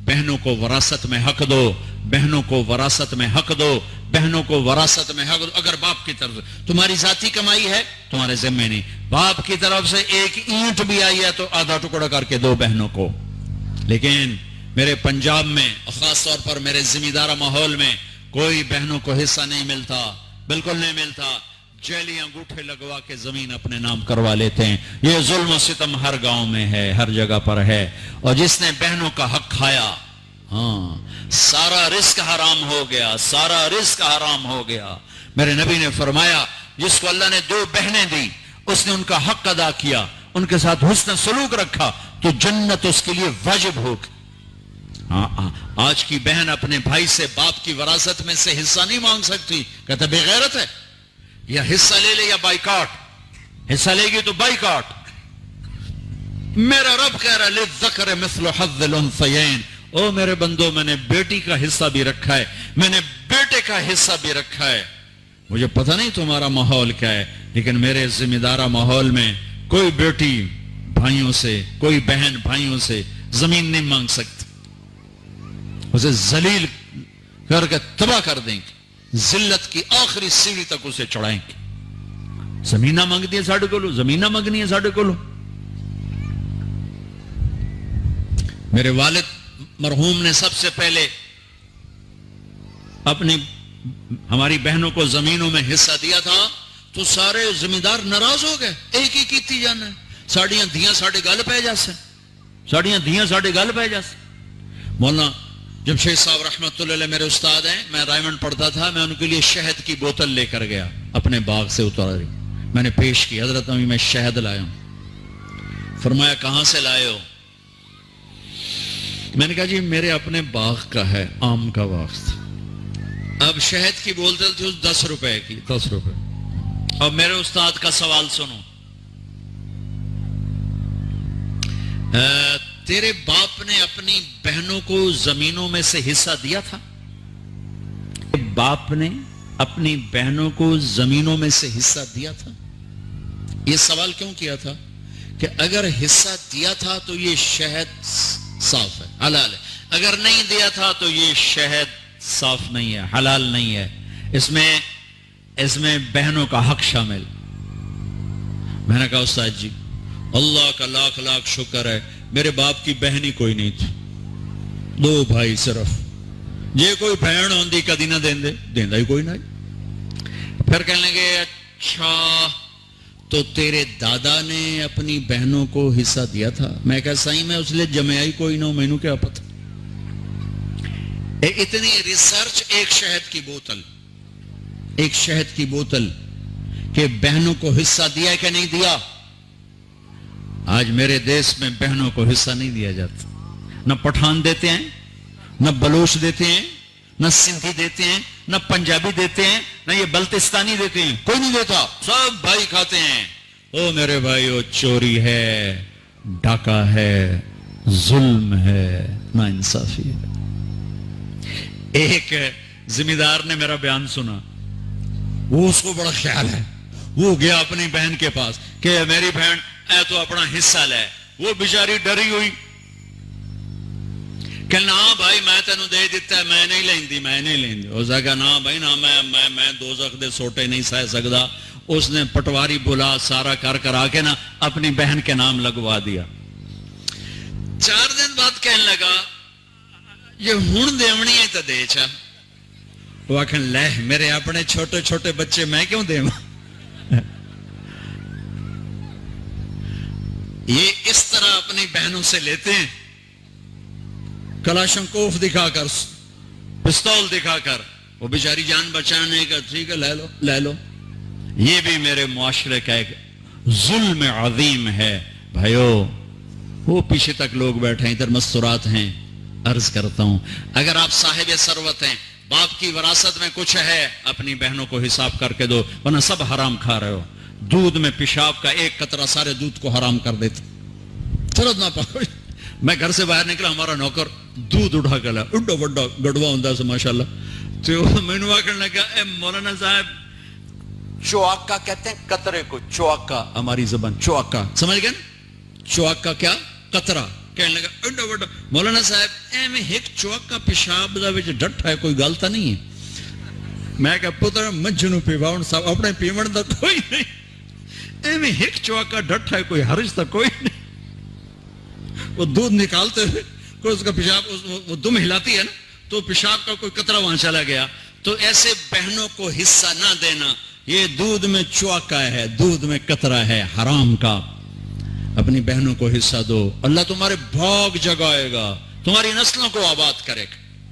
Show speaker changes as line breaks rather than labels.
बहनों को वरासत में हक दो, बहनों को वरासत में हक दो, बहनों को वरासत में हक दो। अगर बाप की तरफ से तुम्हारी जाती कमाई है तुम्हारे जिम्मे नहीं, बाप की तरफ से एक ईंट भी आई है तो आधा टुकड़ा करके दो बहनों को। लेकिन मेरे पंजाब में खास तौर पर मेरे जिम्मेदार माहौल में कोई बहनों को हिस्सा नहीं मिलता, बिल्कुल नहीं मिलता। जैली अंगूठे लगवा के जमीन अपने नाम करवा लेते हैं। ये जुल्म सितम हर गांव में है, हर जगह पर है। और जिसने बहनों का हक खाया, हाँ, सारा रिस्क हराम हो गया, सारा रिस्क हराम हो गया। मेरे नबी ने फरमाया जिसको अल्लाह ने 2 बहनें दी, उसने उनका हक अदा किया, उनके साथ हुस्न सलूक रखा, तो जन्नत उसके लिए वाजिब होगी। हाँ, आज की बहन अपने भाई से बाप की वरासत में से हिस्सा नहीं मांग सकती, कहता बेगैरत है, या हिस्सा ले ले या बाइकाट, हिस्सा लेगी तो बाइकाट। मेरा रब कह रहा लिज़्ज़कर मिस्लु हज़्ज़िल उन्सयैन, ओ मेरे बंदो, मैंने बेटी का हिस्सा भी रखा है, मैंने बेटे का हिस्सा भी रखा है। मुझे पता नहीं तुम्हारा माहौल क्या है, लेकिन मेरे जिम्मेदारा माहौल में कोई बेटी भाइयों से, कोई बहन भाइयों से जमीन नहीं मांग सकती, उसे जलील करके तबाह कर देंगे, जिल्लत की आखिरी सीढ़ी तक उसे चढ़ाएंगे। जमीना मंगती है साढ़े को लो, जमीना मंगनी है साढ़े को लो। मेरे वालिद मरहूम ने सबसे पहले अपनी हमारी बहनों को जमीनों में हिस्सा दिया था, तो सारे जिम्मेदार नाराज हो गए, एक ही कीती जाना है, साड़ियां धियां साढ़े गल पै जासे, साड़ियां धियां साढ़े गल पै जासे। मौलाना जमशेद साहब रहमतुल्लाह अलैह मेरे उस्ताद हैं, मैं रायमंड पढ़ता था, मैं उनके लिए शहद की बोतल लेकर गया, अपने बाग से उतारी, मैंने पेश की, हजरत अम्मी मैं शहद लाया हूं। फरमाया कहां से लाए हो? मैंने कहा जी मेरे अपने बाग का है, आम का बाग था। अब शहद की बोतल थी उस 10 रुपए की, 10 रुपए। अब मेरे उस्ताद का सवाल सुनो, तेरे बाप ने अपनी बहनों को जमीनों में से हिस्सा दिया था? बाप ने अपनी बहनों को जमीनों में से हिस्सा दिया था? यह सवाल क्यों किया था कि अगर हिस्सा दिया था तो ये शहद साफ है, हलाल है, अगर नहीं दिया था तो ये शहद साफ नहीं है, हलाल नहीं है, इसमें बहनों का हक शामिल। मैंने कहा उस्ताद जी अल्लाह का लाख लाख शुक्र है, मेरे बाप की बहन ही कोई नहीं थी, 2 भाई सिर्फ, जे कोई बहन होंगी कदी ना देंदे, देंदा ही कोई ना। फिर कहने लगे अच्छा तो तेरे दादा ने अपनी बहनों को हिस्सा दिया था? मैं कहा सही मैं उसलिए जमया ही कोई ना, मैनू क्या पता। इतनी रिसर्च, एक शहद की बोतल, एक शहद की बोतल के बहनों को हिस्सा दिया कि नहीं दिया? आज मेरे देश में बहनों को हिस्सा नहीं दिया जाता, न पठान देते हैं, न बलोच देते हैं, न सिंधी देते हैं, न पंजाबी देते हैं, न ये बल्तिस्तानी देते हैं, कोई नहीं देता, सब भाई खाते हैं। ओ मेरे भाई, वो चोरी है, डाका है, जुल्म है, नाइंसाफी है। एक जिम्मेदार ने मेरा बयान सुना, वो उसको बड़ा ख्याल है, वो गया अपनी बहन के पास कि मेरी बहन ऐ तो अपना हिस्सा ले। वो बेचारी डरी हुई, कहना हाँ भाई मैं तेन दे दिता है, मैं नहीं लेंदी, मैं नहीं लेंदी। उसने कहा ना भाई ना, मैं दोज़ख दे सोटे नहीं सह सकता। उसने पटवारी बुला, सारा कर करा के ना अपनी बहन के नाम लगवा दिया। 4 दिन बाद कहने लगा ये हुण देवनी है तो दे चा। वो आखन ले मेरे अपने छोटे छोटे बच्चे मैं क्यों देव। ये इस तरह अपनी बहनों से लेते हैं, कलाशंकोफ दिखाकर, पिस्तौल दिखाकर, वो बेचारी जान बचाने का, ठीक है ले लो ले लो। ये भी मेरे मुआशरे का एक जुल्म अजीम है भाइयों। वो पीछे तक लोग बैठे हैं, इधर मस्तूरात हैं। अर्ज करता हूं अगर आप साहिब सरवत हैं, बाप की विरासत में कुछ है, अपनी बहनों को हिसाब करके दो, वरना सब हराम खा रहे हो। दूध में पेशाब का एक कतरा सारे दूध को हराम कर देते। चलो ना पाओ। मैं घर से बाहर निकला, हमारा नौकर दूध उठा कर लाया, उड्डा बड्डा गड़वा होता है माशाल्लाह। तो मैंने आकर लगा ए मौलाना साहब, चौआका कहते हैं कतरे को, चौआका हमारी जबान, चौआका समझ गए? चौआका क्या? कतरा, कहने लगा एडा वड्डा मौलाना साहब एवें एक चौका पेशाब दा विच डट्ठा है कोई गल तां नहीं है। मैं क्या पुत्र मंझ नूं पीवाउण साहब अपने पीवण दा कोई नहीं, एवें एक चौका डट्ठा है कोई हर्ज तो कोई नहीं। वो दूध निकालते हुए कोई उसका पेशाब वो दुम हिलाती है ना तो पेशाब का कोई कतरा वहां चला गया। तो ऐसे बहनों को हिस्सा ना देना, ये दूध में चौका है, दूध में कतरा है हराम का। अपनी बहनों को हिस्सा दो, अल्लाह तुम्हारे भाग जगाएगा, तुम्हारी नस्लों को आबाद करेगा।